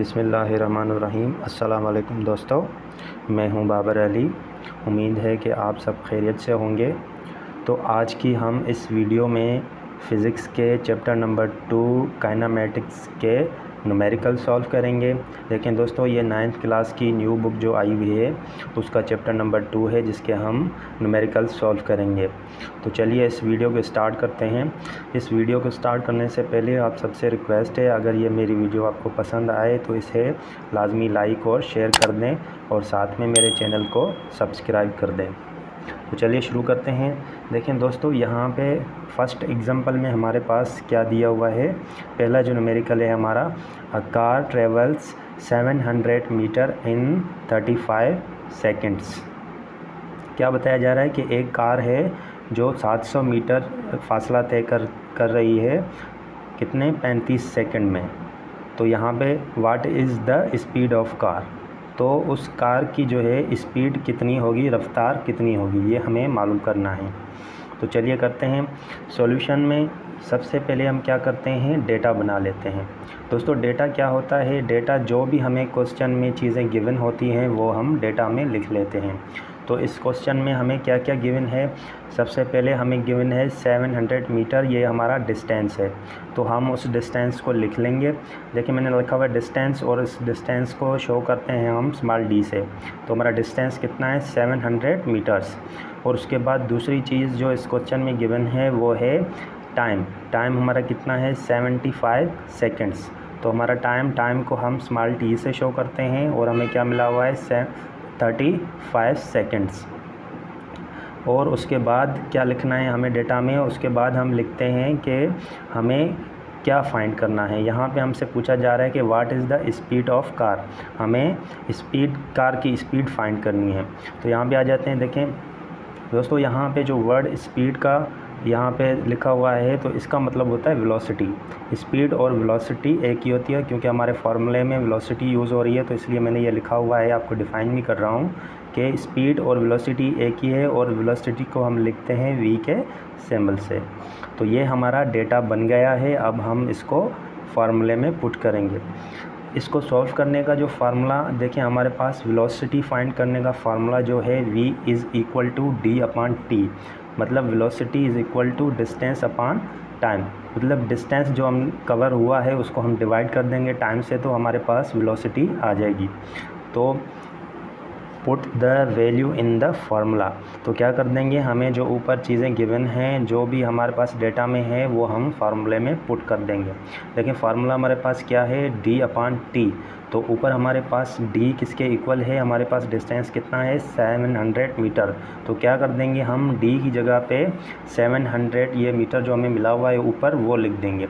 बिस्मिल्लाहिर्रहमानिर्रहीम। अस्सलाम वालेकुम दोस्तों, मैं हूं बाबर अली। उम्मीद है कि आप सब खैरियत से होंगे। तो आज की हम इस वीडियो में फ़िज़िक्स के चैप्टर नंबर 2 काइनेमेटिक्स के न्यूमेरिकल सॉल्व करेंगे। देखें दोस्तों, ये 9th क्लास की न्यू बुक जो आई हुई है उसका चैप्टर नंबर 2 है जिसके हम न्यूमेरिकल सॉल्व करेंगे। तो चलिए इस वीडियो को स्टार्ट करते हैं। इस वीडियो को स्टार्ट करने से पहले आप सबसे रिक्वेस्ट है, अगर ये मेरी वीडियो आपको पसंद आए तो इसे लाजमी लाइक और शेयर कर दें और साथ में मेरे चैनल को सब्सक्राइब कर दें। तो चलिए शुरू करते हैं। देखें दोस्तों, यहाँ पे फर्स्ट एग्जांपल में हमारे पास क्या दिया हुआ है। पहला जो न्यूमेरिकल है हमारा, a car travels 700 metre in 35 seconds. क्या बताया जा रहा है कि एक कार है जो 700 मीटर फासला तय कर रही है, कितने 35 सेकंड में। तो यहाँ पे what is the speed of car, तो उस कार की जो है स्पीड कितनी होगी, रफ्तार कितनी होगी, ये हमें मालूम करना है। तो चलिए करते हैं सॉल्यूशन में। सबसे पहले हम क्या करते हैं, डेटा बना लेते हैं। दोस्तों डेटा क्या होता है, डेटा जो भी हमें क्वेश्चन में चीज़ें गिवन होती हैं वो हम डेटा में लिख लेते हैं। तो इस क्वेश्चन में हमें क्या क्या गिवन है, सबसे पहले हमें गिवन है 700 मीटर, ये हमारा डिस्टेंस है। तो हम उस डिस्टेंस को लिख लेंगे। देखिए मैंने लिखा हुआ है डिस्टेंस, और इस डिस्टेंस को शो करते हैं हम स्मॉल डी से। तो हमारा डिस्टेंस कितना है, 700 मीटर्स। और उसके बाद दूसरी चीज़ जो इस क्वेश्चन में गिवन है वो है टाइम। टाइम हमारा कितना है, 75 सेकेंड्स। तो हमारा टाइम को हम स्मॉल टी से शो करते हैं और हमें क्या मिला हुआ है, 35 सेकेंड्स। और उसके बाद क्या लिखना है हमें डेटा में, उसके बाद हम लिखते हैं कि हमें क्या फाइंड करना है। यहाँ पे हमसे पूछा जा रहा है कि what is the speed of car, हमें कार की स्पीड फाइंड करनी है। तो यहाँ पे आ जाते हैं। देखें दोस्तों, यहाँ पे जो वर्ड स्पीड का यहाँ पे लिखा हुआ है तो इसका मतलब होता है वेलोसिटी। स्पीड और वेलोसिटी एक ही होती है, क्योंकि हमारे फार्मूले में वेलोसिटी यूज़ हो रही है, तो इसलिए मैंने ये लिखा हुआ है, आपको डिफ़ाइन भी कर रहा हूँ कि स्पीड और वेलोसिटी एक ही है, और वेलोसिटी को हम लिखते हैं v के सिंबल से। तो ये हमारा डेटा बन गया है। अब हम इसको फार्मूले में पुट करेंगे। इसको सॉल्व करने का जो फार्मूला देखिए, हमारे पास वेलोसिटी फाइंड करने का फार्मूला जो है v is equal to d/t। मतलब velocity is equal to distance upon time. मतलब डिस्टेंस जो हम कवर हुआ है उसको हम डिवाइड कर देंगे टाइम से, तो हमारे पास वेलोसिटी आ जाएगी। तो put the value in the formula. तो क्या कर देंगे, हमें जो ऊपर चीज़ें गिवन हैं, जो भी हमारे पास डेटा में है वो हम फार्मूले में पुट कर देंगे। लेकिन फार्मूला हमारे पास क्या है, d/t। तो ऊपर हमारे पास d किसके इक्वल है, हमारे पास डिस्टेंस कितना है, 700 मीटर। तो क्या कर देंगे हम, d की जगह पे 700 ये मीटर जो हमें मिला हुआ है ऊपर वो लिख देंगे।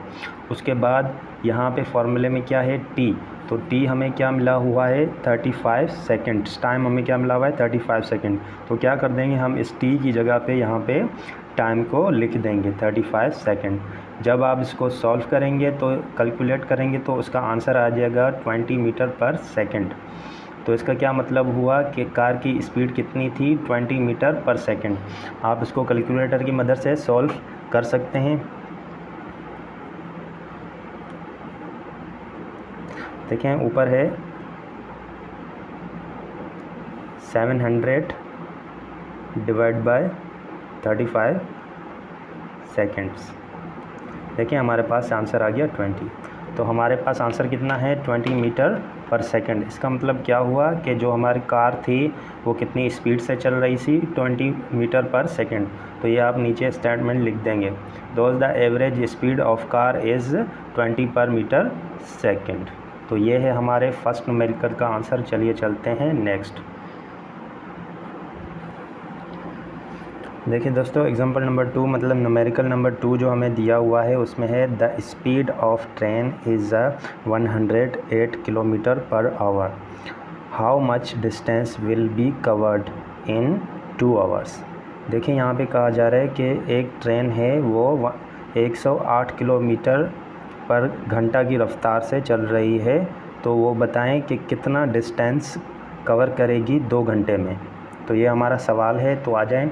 उसके बाद यहाँ पे फार्मूले में क्या है, t। तो t हमें क्या मिला हुआ है, 35 सेकेंड्स। टाइम हमें क्या मिला हुआ है, 35 सेकेंड। तो क्या कर देंगे हम, इस t की जगह पे यहाँ पे टाइम को लिख देंगे 35 सेकेंड। जब आप इसको सॉल्व करेंगे तो कैलकुलेट करेंगे तो उसका आंसर आ जाएगा 20 मीटर पर सेकेंड। तो इसका क्या मतलब हुआ कि कार की स्पीड कितनी थी, 20 मीटर पर सेकेंड। आप इसको कैलकुलेटर की मदद से सॉल्व कर सकते हैं। देखें ऊपर है 700 डिवाइड बाय 35 सेकेंड्स। देखिए हमारे पास आंसर आ गया 20। तो हमारे पास आंसर कितना है, 20 मीटर पर सेकेंड। इसका मतलब क्या हुआ कि जो हमारी कार थी वो कितनी स्पीड से चल रही थी, 20 मीटर पर सेकेंड। तो ये आप नीचे स्टेटमेंट लिख देंगे, those the average speed of car is 20 पर मीटर सेकेंड। तो ये है हमारे फर्स्ट न्यूमेरिकल का आंसर। चलिए चलते हैं नेक्स्ट। देखिए दोस्तों, एग्जांपल नंबर 2 मतलब न्यूमेरिकल नंबर 2 जो हमें दिया हुआ है उसमें है the speed of train is 108 kilometre per hour. How much distance will be covered in 2 hours. देखिए यहाँ पे कहा जा रहा है कि एक ट्रेन है वो 108 किलोमीटर पर घंटा की रफ्तार से चल रही है, तो वो बताएं कि कितना डिस्टेंस कवर करेगी 2 घंटे में। तो ये हमारा सवाल है। तो आ जाएं,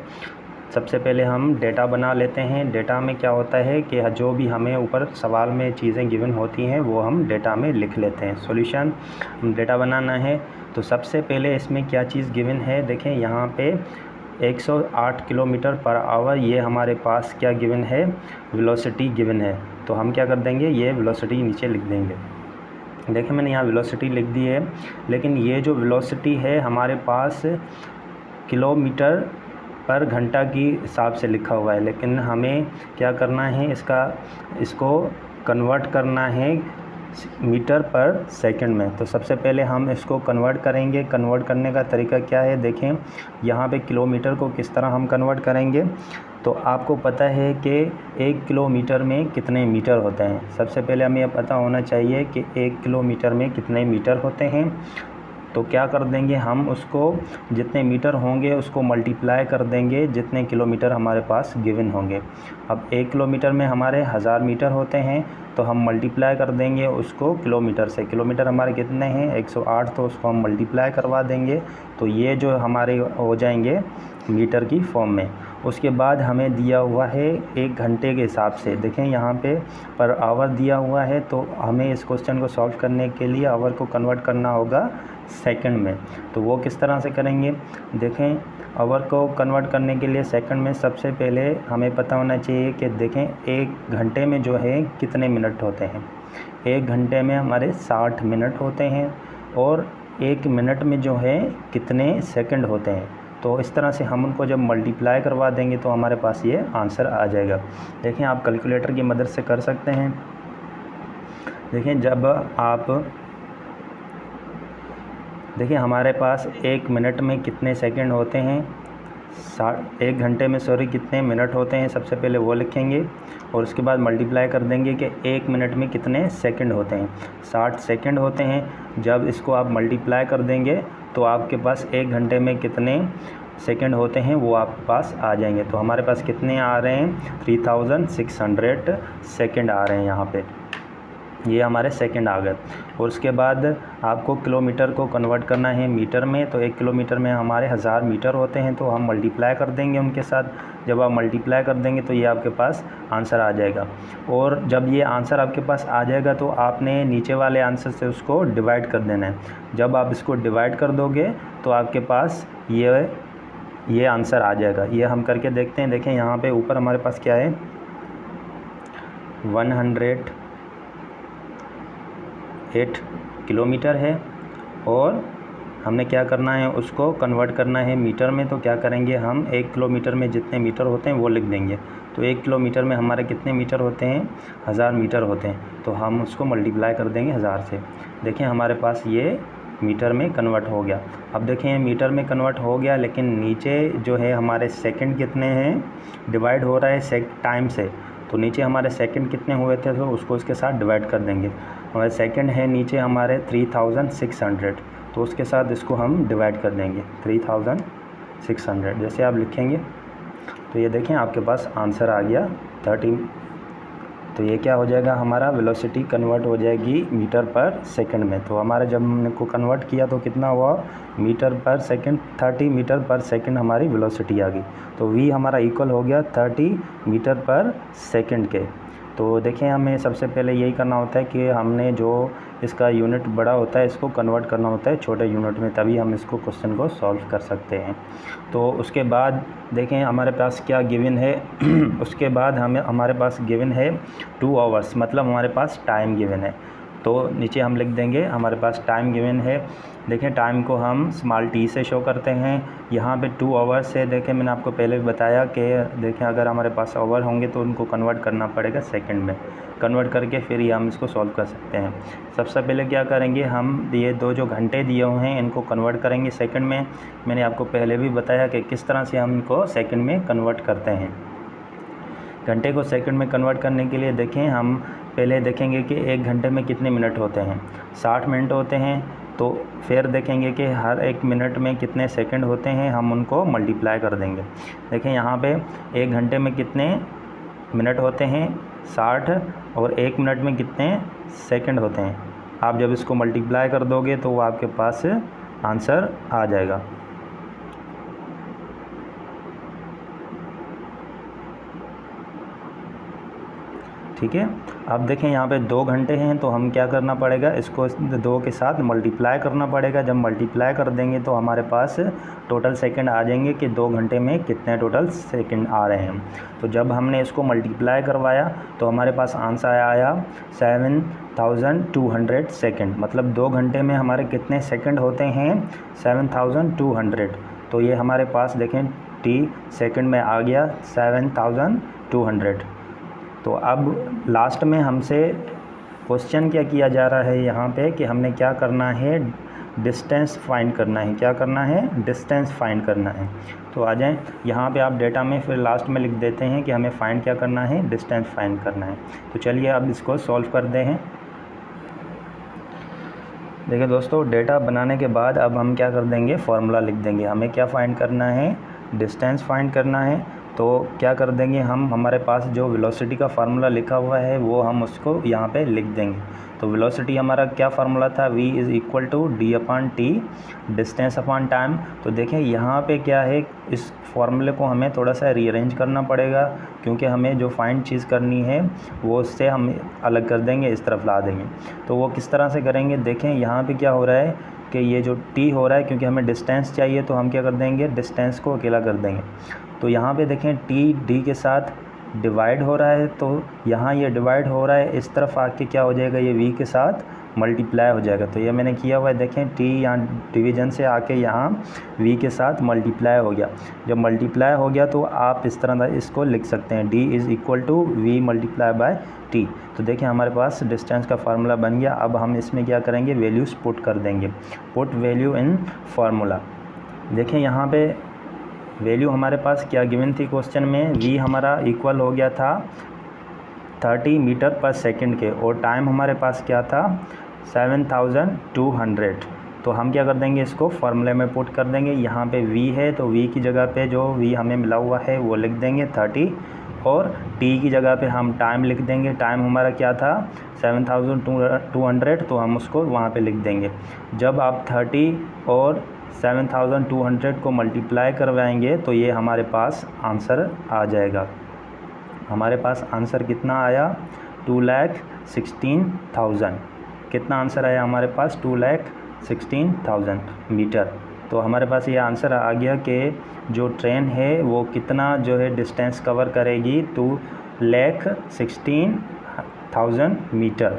सबसे पहले हम डेटा बना लेते हैं। डेटा में क्या होता है कि जो भी हमें ऊपर सवाल में चीज़ें गिवन होती हैं वो हम डेटा में लिख लेते हैं। सॉल्यूशन डेटा बनाना है तो सबसे पहले इसमें क्या चीज़ गिवन है, देखें यहाँ पे 108 किलोमीटर पर आवर ये हमारे पास क्या गिवन है, वेलोसिटी गिवन है। तो हम क्या कर देंगे, ये वेलोसिटी नीचे लिख देंगे। देखिए मैंने यहाँ वेलोसिटी लिख दी है, लेकिन ये जो वेलोसिटी है हमारे पास किलोमीटर पर घंटा की हिसाब से लिखा हुआ है, लेकिन हमें क्या करना है, इसको कन्वर्ट करना है मीटर पर सेकंड में। तो सबसे पहले हम इसको कन्वर्ट करेंगे। कन्वर्ट करने का तरीका क्या है, देखें यहाँ पे किलोमीटर को किस तरह हम कन्वर्ट करेंगे। तो आपको पता है कि 1 किलोमीटर में कितने मीटर होते हैं। सबसे पहले हमें यह पता होना चाहिए कि 1 किलोमीटर में कितने मीटर होते हैं। तो क्या कर देंगे, हम उसको जितने मीटर होंगे उसको मल्टीप्लाई कर देंगे जितने किलोमीटर हमारे पास गिवन होंगे। अब 1 किलोमीटर में हमारे 1000 मीटर होते हैं, तो हम मल्टीप्लाई कर देंगे उसको किलोमीटर से। किलोमीटर हमारे कितने हैं, 108, तो उसको हम मल्टीप्लाई करवा देंगे। तो ये जो हमारे हो जाएंगे मीटर की फॉर्म में। उसके बाद हमें दिया हुआ है 1 घंटे के हिसाब से। देखें यहाँ पे पर आवर दिया हुआ है, तो हमें इस क्वेश्चन को सॉल्व करने के लिए आवर को कन्वर्ट करना होगा सेकंड में। तो वो किस तरह से करेंगे, देखें आवर को कन्वर्ट करने के लिए सेकंड में सबसे पहले हमें पता होना चाहिए कि देखें 1 घंटे में जो है कितने मिनट होते हैं। 1 घंटे में हमारे 60 मिनट होते हैं, और 1 मिनट में जो है कितने सेकंड होते हैं। तो इस तरह से हम उनको जब मल्टीप्लाई करवा देंगे तो हमारे पास ये आंसर आ जाएगा। देखें आप कैलकुलेटर की मदद से कर सकते हैं। देखें जब आप देखिए हमारे पास 1 मिनट में कितने सेकंड होते हैं, 1 घंटे में कितने मिनट होते हैं, सबसे पहले वो लिखेंगे और उसके बाद मल्टीप्लाई कर देंगे कि 1 मिनट में कितने सेकंड होते हैं। 60 सेकंड होते हैं। जब इसको आप मल्टीप्लाई कर देंगे तो आपके पास 1 घंटे में कितने सेकंड होते हैं वो आपके पास आ जाएंगे। तो हमारे पास कितने आ रहे हैं, 3600 सेकंड आ रहे हैं यहाँ पे, ये हमारे सेकंड आ गए। और उसके बाद आपको किलोमीटर को कन्वर्ट करना है मीटर में। तो 1 किलोमीटर में हमारे 1000 मीटर होते हैं, तो हम मल्टीप्लाई कर देंगे उनके साथ। जब आप मल्टीप्लाई कर देंगे तो ये आपके पास आंसर आ जाएगा। और जब ये आंसर आपके पास आ जाएगा तो आपने नीचे वाले आंसर से उसको डिवाइड कर देना है। जब आप इसको डिवाइड कर दोगे तो आपके पास ये आंसर आ जाएगा। ये हम करके देखते हैं। देखें यहाँ पे ऊपर हमारे पास क्या है, 108 किलोमीटर है, और हमने क्या करना है, उसको कन्वर्ट करना है मीटर में। तो क्या करेंगे, हम 1 किलोमीटर में जितने मीटर होते हैं वो लिख देंगे। तो 1 किलोमीटर में हमारे कितने मीटर होते हैं, 1000 मीटर होते हैं। तो हम उसको मल्टीप्लाई कर देंगे 1000 से। देखें हमारे पास ये मीटर में कन्वर्ट हो गया। अब देखें मीटर में कन्वर्ट हो गया, लेकिन नीचे जो है हमारे सेकंड कितने हैं, डिवाइड हो रहा है टाइम से। तो नीचे हमारे सेकंड कितने हुए थे, तो उसको इसके साथ डिवाइड कर देंगे। हमारे सेकंड है नीचे हमारे 3600, तो उसके साथ इसको हम डिवाइड कर देंगे 3600। जैसे आप लिखेंगे तो ये देखें आपके पास आंसर आ गया 30। तो ये क्या हो जाएगा, हमारा वेलोसिटी कन्वर्ट हो जाएगी मीटर पर सेकंड में। तो हमारा जब हमने को कन्वर्ट किया तो कितना हुआ, metre per second, 30 metre per second हमारी वेलोसिटी आ गई। तो v हमारा इक्वल हो गया 30 मीटर पर सेकंड के। तो देखें हमें सबसे पहले यही करना होता है कि हमने जो इसका यूनिट बड़ा होता है इसको कन्वर्ट करना होता है छोटे यूनिट में, तभी हम इसको क्वेश्चन को सॉल्व कर सकते हैं। तो उसके बाद देखें हमारे पास क्या गिवन है उसके बाद हमारे पास गिवन है 2 आवर्स, मतलब हमारे पास टाइम गिवन है। तो नीचे हम लिख देंगे हमारे पास टाइम गिवन है। देखें टाइम को हम स्मॉल t से शो करते हैं। यहाँ पे 2 आवर्स है। देखें मैंने आपको पहले भी बताया कि देखें अगर हमारे पास आवर होंगे तो उनको कन्वर्ट करना पड़ेगा सेकंड में। कन्वर्ट करके फिर ये हम इसको सॉल्व कर सकते हैं। सबसे पहले क्या करेंगे, हम ये 2 जो घंटे दिए हुए हैं इनको कन्वर्ट करेंगे सेकंड में। मैंने आपको पहले भी बताया कि किस तरह से हम इनको सेकंड में कन्वर्ट करते हैं। घंटे को सेकंड में कन्वर्ट करने के लिए देखें हम पहले देखेंगे कि 1 घंटे में कितने मिनट होते हैं, 60 मिनट होते हैं। तो फिर देखेंगे कि हर 1 मिनट में कितने सेकंड होते हैं, हम उनको मल्टीप्लाई कर देंगे। देखें यहाँ पे 1 घंटे में कितने मिनट होते हैं, 60, और 1 मिनट में कितने सेकंड होते हैं। आप जब इसको मल्टीप्लाई कर दोगे तो वो आपके पास आंसर आ जाएगा। ठीक है। अब देखें यहाँ पे 2 घंटे हैं, तो हम क्या करना पड़ेगा, इसको 2 के साथ मल्टीप्लाई करना पड़ेगा। जब मल्टीप्लाई कर देंगे तो हमारे पास टोटल सेकंड आ जाएंगे कि 2 घंटे में कितने टोटल सेकंड आ रहे हैं। तो जब हमने इसको मल्टीप्लाई करवाया तो हमारे पास आंसर आया 7200 सेकंड। मतलब 2 घंटे में हमारे कितने सेकंड होते हैं, 7200। तो ये हमारे पास देखें टी सेकंड में आ गया 7200। तो अब लास्ट में हमसे क्वेश्चन क्या किया जा रहा है यहाँ पे कि हमने क्या करना है, डिस्टेंस फाइंड करना है। क्या करना है, डिस्टेंस फाइंड करना है। तो आ जाएं यहाँ पे आप डेटा में फिर लास्ट में लिख देते हैं कि हमें फाइंड क्या करना है, डिस्टेंस फाइंड करना है। तो चलिए अब इसको सॉल्व कर दे हैं। देखिए दोस्तों, डेटा बनाने के बाद अब हम क्या कर देंगे, फार्मूला लिख देंगे। हमें क्या फाइंड करना है, डिस्टेंस फाइंड करना है। तो क्या कर देंगे हम, हमारे पास जो वेलोसिटी का फार्मूला लिखा हुआ है वो हम उसको यहाँ पे लिख देंगे। तो वेलोसिटी हमारा क्या फार्मूला था, v = d/t, distance upon time. तो देखें यहाँ पे क्या है, इस फार्मूले को हमें थोड़ा सा रीअरेंज करना पड़ेगा, क्योंकि हमें जो फाइंड चीज़ करनी है वो उससे हम अलग कर देंगे, इस तरफ ला देंगे। तो वो किस तरह से करेंगे, देखें यहाँ पे क्या हो रहा है कि ये जो t हो रहा है, क्योंकि हमें डिस्टेंस चाहिए तो हम क्या कर देंगे, डिस्टेंस को अकेला कर देंगे। तो यहाँ पे देखें t d के साथ डिवाइड हो रहा है, तो यहाँ ये डिवाइड हो रहा है, इस तरफ आके क्या हो जाएगा, ये v के साथ मल्टीप्लाई हो जाएगा। तो ये मैंने किया हुआ है, देखें t यहाँ डिवीज़न से आके यहाँ v के साथ मल्टीप्लाई हो गया। जब मल्टीप्लाई हो गया तो आप इस तरह इसको लिख सकते हैं, d = v × t। तो देखिए हमारे पास डिस्टेंस का फार्मूला बन गया। अब हम इसमें क्या करेंगे, वैल्यूज़ पुट कर देंगे, पुट वैल्यू इन फार्मूला। देखें यहाँ पे वैल्यू हमारे पास क्या गिवन थी क्वेश्चन में, v हमारा इक्वल हो गया था 30 मीटर पर सेकंड के, और टाइम हमारे पास क्या था 7200। तो हम क्या कर देंगे, इसको फार्मूले में पुट कर देंगे। यहाँ पे v है तो v की जगह पे जो v हमें मिला हुआ है वो लिख देंगे 30, और t की जगह पे हम टाइम लिख देंगे। टाइम हमारा क्या था 7200, तो हम उसको वहाँ पे लिख देंगे। जब आप 30 और 7200 को मल्टीप्लाई करवाएंगे तो ये हमारे पास आंसर आ जाएगा। हमारे पास आंसर कितना आया, 2,16,000। कितना आंसर आया हमारे पास, 2,16,000 मीटर। तो हमारे पास ये आंसर आ गया कि जो ट्रेन है वो कितना जो है डिस्टेंस कवर करेगी, 2,16,000 मीटर।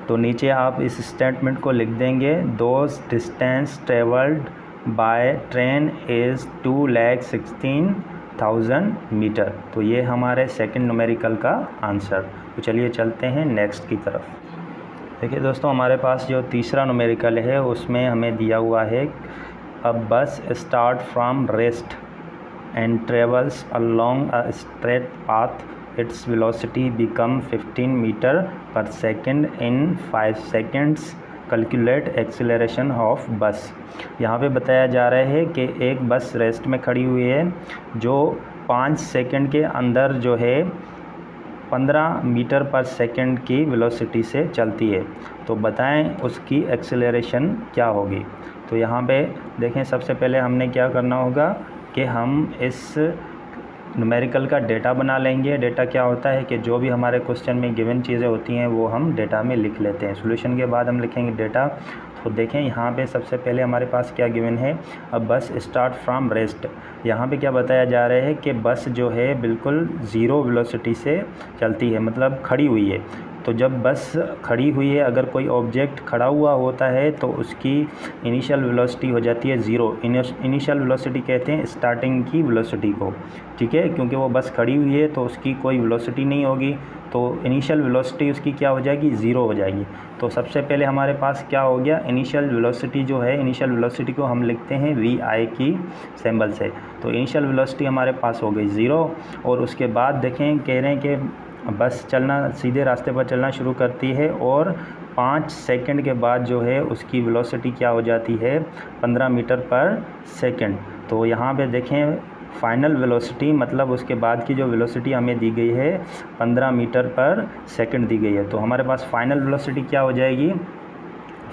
तो नीचे आप इस स्टेटमेंट को लिख देंगे, those distance travelled by train is 2,16,000 metre. तो ये हमारे सेकंड न्यूमेरिकल का आंसर। तो चलिए चलते हैं नेक्स्ट की तरफ। देखिए दोस्तों, हमारे पास जो तीसरा न्यूमेरिकल है उसमें हमें दिया हुआ है, अ बस start from rest and travels along a straight path, its velocity become 15 meter per second in 5 seconds, calculate acceleration of bus। यहाँ पे बताया जा रहा है कि एक बस रेस्ट में खड़ी हुई है जो 5 सेकंड के अंदर जो है 15 मीटर पर सेकंड की वेलोसिटी से चलती है। तो बताएं उसकी एक्सेलरेशन क्या होगी। तो यहाँ पे देखें, सबसे पहले हमने क्या करना होगा कि हम इस न्यूमेरिकल का डेटा बना लेंगे। डेटा क्या होता है कि जो भी हमारे क्वेश्चन में गिवन चीज़ें होती हैं वो हम डेटा में लिख लेते हैं। सॉल्यूशन के बाद हम लिखेंगे डेटा। तो देखें यहाँ पे सबसे पहले हमारे पास क्या गिवन है, अब बस स्टार्ट फ्रॉम रेस्ट। यहाँ पे क्या बताया जा रहा है कि बस जो है बिल्कुल ज़ीरो वेलोसिटी से चलती है, मतलब खड़ी हुई है। तो जब बस खड़ी हुई है, अगर कोई ऑब्जेक्ट खड़ा हुआ होता है तो उसकी इनिशियल वेलोसिटी हो जाती है ज़ीरो। इनिशियल वेलोसिटी कहते हैं स्टार्टिंग की वेलोसिटी को, ठीक है, क्योंकि वो बस खड़ी हुई है तो उसकी कोई वेलोसिटी नहीं होगी, तो इनिशियल वेलोसिटी उसकी क्या हो जाएगी, ज़ीरो हो जाएगी। तो सबसे पहले हमारे पास क्या हो गया, इनिशियल वेलोसिटी जो है, इनिशियल वेलोसिटी को हम लिखते हैं vi की सिंबल से। तो इनिशियल वेलोसिटी हमारे पास हो गई ज़ीरो। और उसके बाद देखें, कह रहे हैं कि बस चलना, सीधे रास्ते पर चलना शुरू करती है और 5 सेकंड के बाद जो है उसकी वेलोसिटी क्या हो जाती है, 15 मीटर पर सेकंड। तो यहाँ पे देखें फाइनल वेलोसिटी, मतलब उसके बाद की जो वेलोसिटी हमें दी गई है 15 मीटर पर सेकंड दी गई है। तो हमारे पास फाइनल वेलोसिटी क्या हो जाएगी,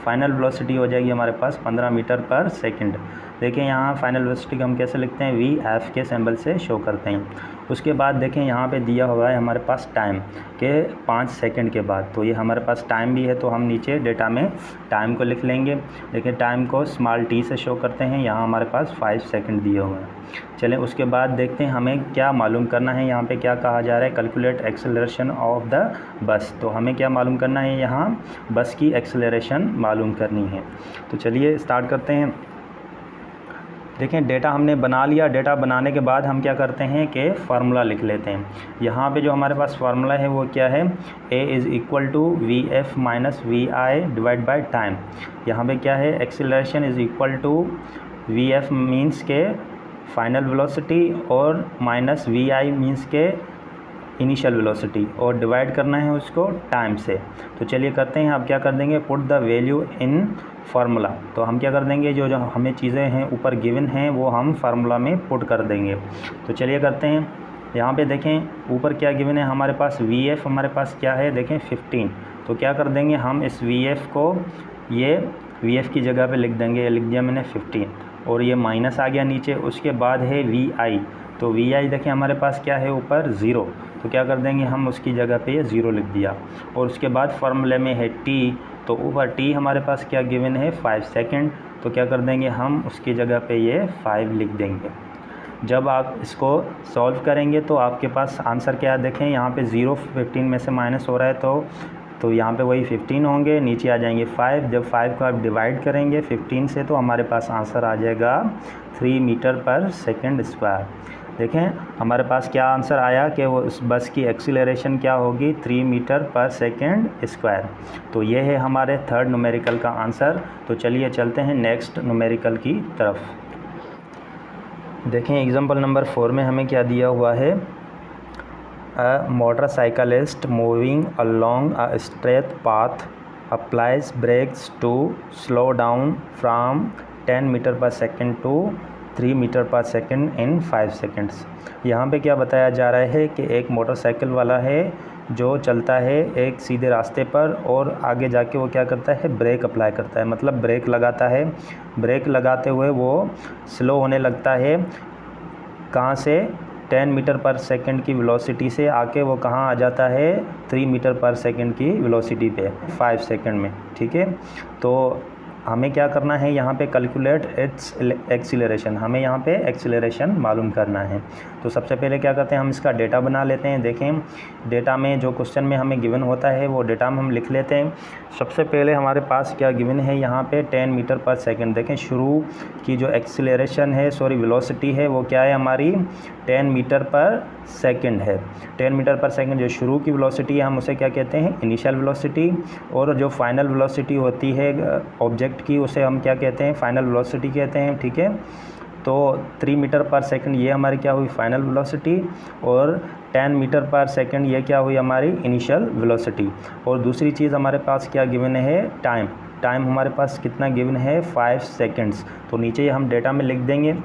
फाइनल वेलोसिटी हो जाएगी हमारे पास 15 मीटर पर सेकंड। देखिए यहाँ फाइनल वेलोसिटी को हम कैसे लिखते हैं, वी एफ के सिंबल से शो करते हैं। उसके बाद देखें यहाँ पे दिया हुआ है हमारे पास टाइम के 5 सेकंड के बाद, तो ये हमारे पास टाइम भी है, तो हम नीचे डेटा में टाइम को लिख लेंगे। देखिए टाइम को स्मॉल टी से शो करते हैं, यहाँ हमारे पास 5 सेकंड दिए हुए हैं। चलें उसके बाद देखते हैं हमें क्या मालूम करना है। यहाँ पे क्या कहा जा रहा है, calculate acceleration of the bus. तो हमें क्या मालूम करना है, यहाँ बस की एक्सेलरेशन मालूम करनी है। तो चलिए स्टार्ट करते हैं। देखें डेटा हमने बना लिया। डेटा बनाने के बाद हम क्या करते हैं कि फार्मूला लिख लेते हैं। यहाँ पे जो हमारे पास फार्मूला है वो क्या है, a is equal to V F minus we I divide by time. यहाँ पे क्या है, acceleration is equal to we f means के फाइनल वेलोसिटी और माइनस वी आई मीन्स के इनिशियल वेलोसिटी, और डिवाइड करना है उसको टाइम से। तो चलिए करते हैं। अब क्या कर देंगे, put the value in formula. तो हम क्या कर देंगे, जो हमें चीज़ें हैं ऊपर गिवन हैं वो हम फार्मूला में पुट कर देंगे। तो चलिए करते हैं। यहाँ पे देखें ऊपर क्या गिवन है हमारे पास, वी एफ हमारे पास क्या है, देखें 15। तो क्या कर देंगे हम इस वी एफ को, ये वी एफ की जगह पे लिख देंगे, लिख दिया मैंने 15, और ये माइनस आ गया नीचे। उसके बाद है वी आई, तो वी आई देखें हमारे पास क्या है ऊपर 0, तो क्या कर देंगे हम उसकी जगह पे ये 0 लिख दिया। और उसके बाद फार्मूले में है टी, तो ऊपर टी हमारे पास क्या गिवन है 5 सेकंड, तो क्या कर देंगे हम उसकी जगह पे ये 5 लिख देंगे। जब आप इसको सॉल्व करेंगे तो आपके पास आंसर क्या है, देखें यहाँ पे 0 15 में से माइनस हो रहा है, तो यहाँ पे वही 15 होंगे, नीचे आ जाएंगे 5। जब 5 को आप डिवाइड करेंगे 15 से तो हमारे पास आंसर आ जाएगा 3 मीटर पर सेकंड स्क्वायर। देखें हमारे पास क्या आंसर आया कि वो उस बस की एक्सीलरेशन क्या होगी, 3 मीटर पर सेकंड स्क्वायर। तो ये है हमारे थर्ड न्यूमेरिकल का आंसर। तो चलिए चलते हैं नेक्स्ट न्यूमेरिकल की तरफ। देखें एग्जांपल नंबर 4 में हमें क्या दिया हुआ है, a motorcyclist moving along a straight path applies brakes to slow down from 10 metre per second to 3 metre per second in 5 seconds. यहाँ पे क्या बताया जा रहा है कि एक मोटरसाइकिल वाला है जो चलता है एक सीधे रास्ते पर, और आगे जाके वो क्या करता है, ब्रेक अप्लाई करता है, मतलब ब्रेक लगाता है। ब्रेक लगाते हुए वो स्लो होने लगता है, कहाँ से, 10 मीटर पर सेकंड की वेलोसिटी से आके वो कहाँ आ जाता है, 3 मीटर पर सेकंड की वेलोसिटी पे 5 सेकंड में। ठीक है, तो हमें क्या करना है यहाँ पे, कैलकुलेट इट्स एक्सीलरेशन। हमें यहाँ पे एक्सीलरेशन मालूम करना है। तो सबसे पहले क्या करते हैं, हम इसका डेटा बना लेते हैं। देखें डेटा में जो क्वेश्चन में हमें गिवन होता है वो डेटा में हम लिख लेते हैं। सबसे पहले हमारे पास क्या गिवन है यहाँ पे, 10 मीटर पर सेकंड। देखें शुरू की जो एक्सीलरेशन है, वेलोसिटी है, वो क्या है हमारी 10 मीटर पर सेकंड है। 10 मीटर पर सेकंड जो शुरू की वेलोसिटी है हम उसे क्या कहते हैं, इनिशियल वेलोसिटी। और जो फाइनल वेलोसिटी होती है ऑब्जेक्ट की, उसे हम क्या कहते हैं, फाइनल वेलोसिटी कहते हैं। ठीक है, तो 3 मीटर पर सेकंड ये हमारी क्या हुई, फाइनल वेलोसिटी, और 10 मीटर पर सेकंड ये क्या हुई हमारी इनिशियल वेलोसिटी। और दूसरी चीज़ हमारे पास क्या गिवन है, टाइम। टाइम हमारे पास कितना गिवन है, 5 सेकंड्स। तो नीचे हम डेटा में लिख देंगे।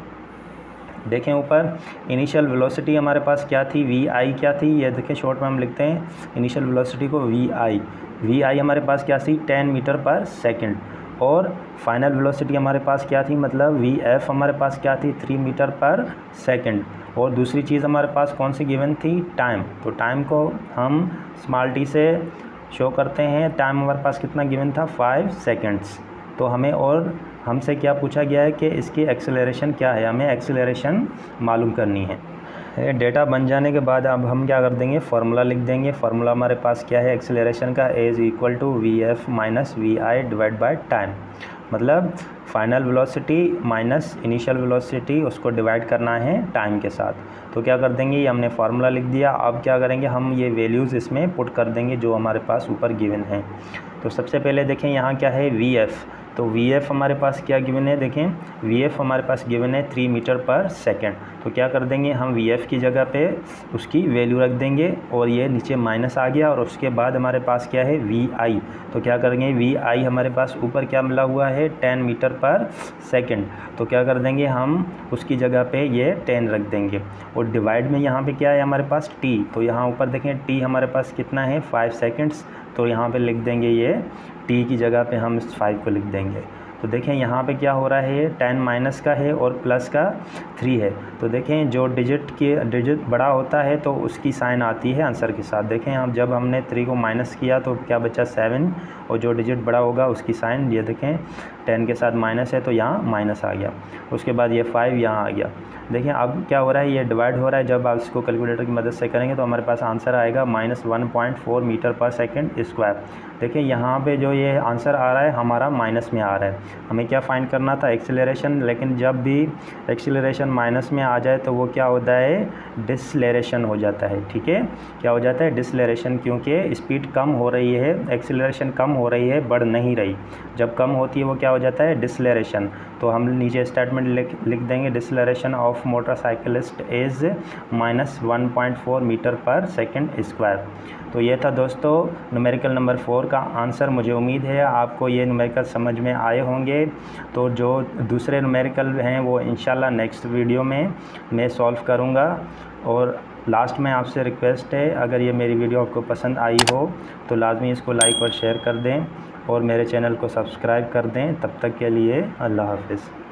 देखें ऊपर इनिशियल वेलोसिटी हमारे पास क्या थी, वी आई क्या थी, ये देखें शॉर्ट में हम लिखते हैं इनिशियल वेलोसिटी को वी आई। वी आई हमारे पास क्या थी, 10 मीटर पर सेकंड। और फाइनल वेलोसिटी हमारे पास क्या थी, मतलब वी एफ हमारे पास क्या थी, 3 मीटर पर सेकंड। और दूसरी चीज़ हमारे पास कौन सी गिवन थी, टाइम। तो टाइम को हम स्मॉल टी से शो करते हैं। टाइम हमारे पास कितना गिवन था, 5 सेकंड्स। तो हमें और हमसे क्या पूछा गया है कि इसकी एक्सेलरेशन क्या है, हमें एक्सेलरेशन मालूम करनी है। डेटा बन जाने के बाद अब हम क्या कर देंगे, फार्मूला लिख देंगे। फार्मूला हमारे पास क्या है एक्सेलरेशन का, A is equal to V F minus we I divide by time. मतलब final velocity minus initial velocity, उसको डिवाइड करना है टाइम के साथ। तो क्या कर देंगे, ये हमने फार्मूला लिख दिया। अब क्या करेंगे, हम ये वैल्यूज़ इसमें पुट कर देंगे जो हमारे पास ऊपर गिवन है। तो सबसे पहले देखें यहाँ क्या है, वी एफ़। तो वी एफ़ हमारे पास क्या गिवन है, देखें वी एफ़ हमारे पास गिवन है 3 मीटर पर सेकंड। तो क्या कर देंगे, हम वी एफ़ की जगह पे उसकी वैल्यू रख देंगे, और ये नीचे माइनस आ गया। और उसके बाद हमारे पास क्या है, वी आई। तो क्या करेंगे, वी आई हमारे पास ऊपर क्या मिला हुआ है, 10 मीटर पर सेकंड। तो क्या कर देंगे, हम उसकी जगह पे ये 10 रख देंगे। और डिवाइड में यहाँ पे क्या है हमारे पास, टी। तो यहाँ ऊपर देखें टी हमारे पास कितना है, 5 सेकंड्स। तो यहाँ पे लिख देंगे ये टी की जगह पे हम इस 5 को लिख देंगे। तो देखें यहाँ पे क्या हो रहा है, 10 माइनस का है और प्लस का 3 है। तो देखें जो डिजिट बड़ा होता है तो उसकी साइन आती है आंसर के साथ। देखें हम जब हमने 3 को माइनस किया तो क्या बचा 7, और जो डिजिट बड़ा होगा उसकी साइन, ये देखें 10 के साथ माइनस है तो यहाँ माइनस आ गया। उसके बाद ये 5 यहाँ आ गया। देखिए अब क्या हो रहा है, ये डिवाइड हो रहा है। जब आप इसको कैलकुलेटर की मदद से करेंगे तो हमारे पास आंसर आएगा -1.4 मीटर पर सेकंड स्क्वायर। देखिए यहाँ पे जो ये आंसर आ रहा है हमारा माइनस में आ रहा है। हमें क्या फाइंड करना था, एक्सीलरेशन, लेकिन जब भी एक्सीलरेशन माइनस में आ जाए तो वो क्या होता है, डिसलेरेशन हो जाता है। ठीक है, क्या हो जाता है, डिसलेरेशन, क्योंकि स्पीड कम हो रही है, एक्सीलरेशन कम हो रही है, बढ़ नहीं रही। जब कम होती है वो क्या हो जाता है, डिसलेरेशन। तो हम नीचे स्टेटमेंट लिख देंगे, डिसलेरेशन of motorcyclist is -1.4 metre per second square. तो ये था दोस्तों न्यूमेरिकल नंबर 4 का आंसर। मुझे उम्मीद है आपको ये न्यूमेरिकल समझ में आए होंगे। तो जो दूसरे न्यूमेरिकल हैं वो इंशाल्लाह नेक्स्ट वीडियो में मैं सॉल्व करूँगा। और लास्ट में आपसे रिक्वेस्ट है, अगर ये मेरी वीडियो आपको पसंद आई हो तो लाजमी इसको लाइक और शेयर कर दें और मेरे चैनल को सब्सक्राइब कर दें। तब तक के लिए अल्लाह हाफ़िज़।